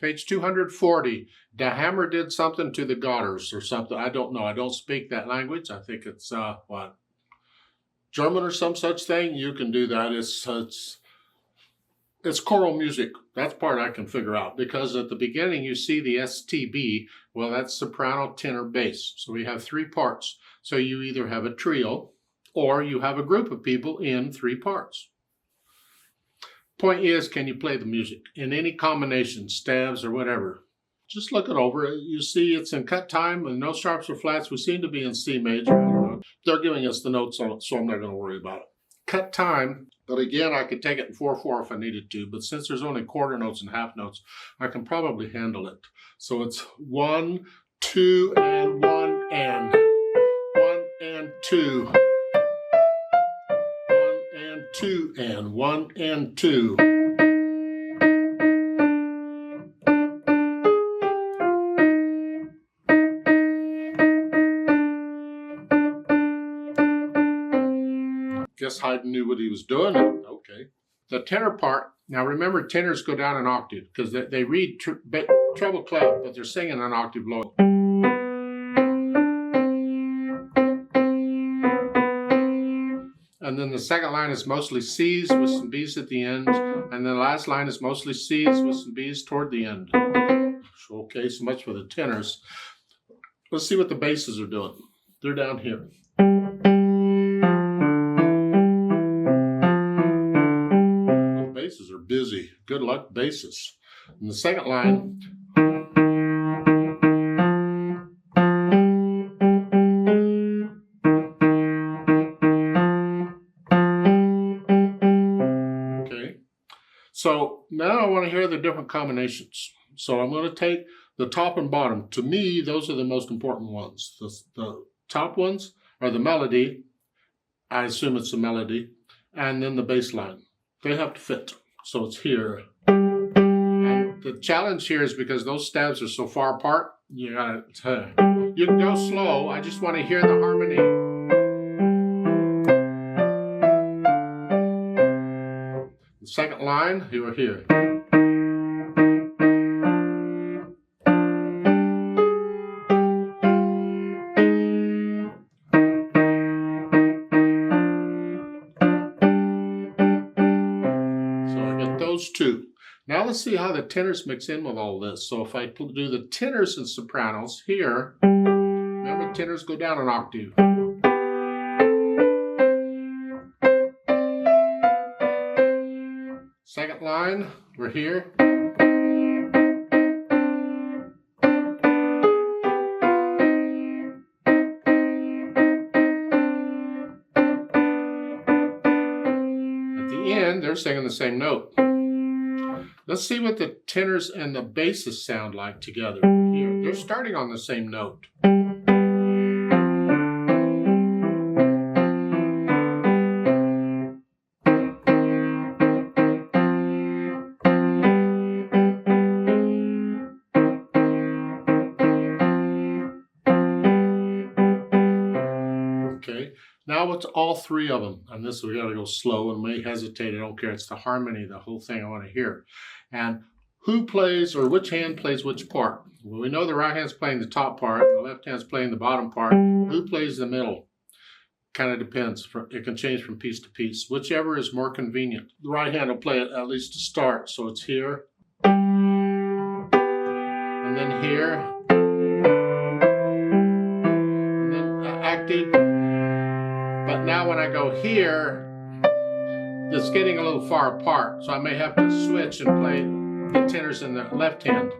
Page 240. The hammer did something to the garters or something. I don't know. I don't speak that language. I think it's, German or some such thing. You can do that. It's choral music. That's part I can figure out, because at the beginning you see the STB. Well, that's soprano, tenor, bass. So we have three parts. So you either have a trio or you have a group of people in three parts. Point is, can you play the music in any combination, stabs or whatever? Just look it over. You see it's in cut time and no sharps or flats. We seem to be in C major. They're giving us the notes on it, so I'm not going to worry about it. Cut time, but again, I could take it in 4/4 if I needed to, but since there's only quarter notes and half notes, I can probably handle it. So it's 1, 2, and 1, and 1 and 2. 1 and 2, and 1 and 2. Guess Haydn knew what he was doing. Okay. The tenor part, now remember tenors go down an octave because they read treble clef, but they're singing an octave low. And then the second line is mostly C's with some B's at the end. And the last line is mostly C's with some B's toward the end. Okay, so much for the tenors. Let's see what the basses are doing. They're down here. Basses are busy. Good luck, basses. And the second line. Okay. So now I want to hear the different combinations. So I'm going to take the top and bottom. To me, those are the most important ones. The top ones are the melody. I assume it's the melody. And then the bass line. They have to fit, so it's here. And the challenge here is because those stabs are so far apart, you can go slow. I just want to hear the harmony. The second line, you are here. Two. Now let's see how the tenors mix in with all this. So if I do the tenors and sopranos here, remember tenors go down an octave. Second line, we're here. At the end, they're singing the same note. Let's see what the tenors and the basses sound like together here. They're starting on the same note. Okay, now it's all three of them. And this, we got to go slow and may hesitate. I don't care. It's the harmony, the whole thing I want to hear. And who plays, or which hand plays which part? Well, we know the right hand's playing the top part, the left hand's playing the bottom part. Who plays the middle? Kind of depends. It can change from piece to piece. Whichever is more convenient. The right hand will play it at least to start. So it's here. And then here. And then active. But now when I go here, it's getting a little far apart, so I may have to switch and play the tenors in the left hand.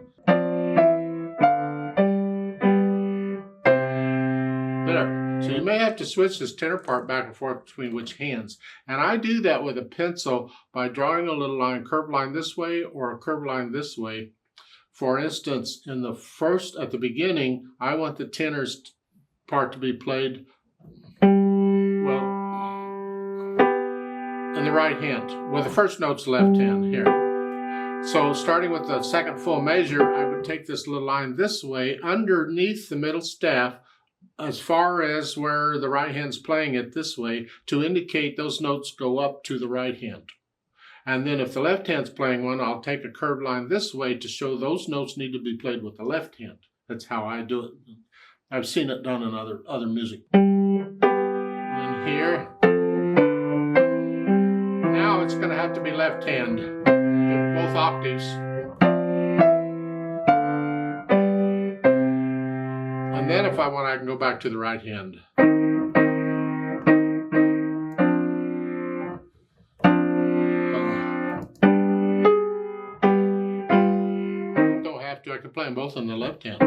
There. So you may have to switch this tenor part back and forth between which hands. And I do that with a pencil by drawing a little line, curved line this way or a curved line this way. For instance, at the beginning, I want the tenors part to be played in the right hand. Well, the first note's left hand here. So starting with the second full measure, I would take this little line this way underneath the middle staff as far as where the right hand's playing it this way to indicate those notes go up to the right hand. And then if the left hand's playing one, I'll take a curved line this way to show those notes need to be played with the left hand. That's how I do it. I've seen it done in other music. And here, now it's going to have to be left hand, both octaves. And then if I want, I can go back to the right hand. Don't have to, I can play them both on the left hand.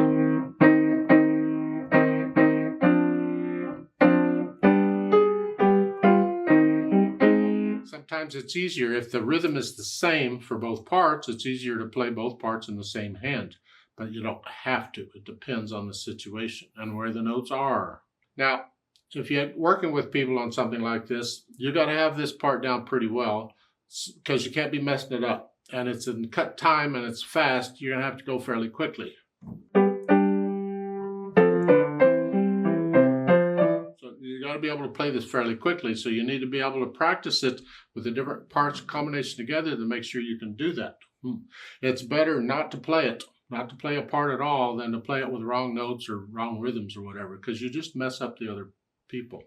Sometimes it's easier, if the rhythm is the same for both parts, it's easier to play both parts in the same hand. But you don't have to. It depends on the situation and where the notes are. Now, if you're working with people on something like this, you got to have this part down pretty well because you can't be messing it up. And it's in cut time and it's fast, you're going to have to go fairly quickly. You got to be able to play this fairly quickly, so you need to be able to practice it with the different parts combination together to make sure you can do that. It's better not to play it, not to play a part at all, than to play it with wrong notes or wrong rhythms or whatever, because you just mess up the other people.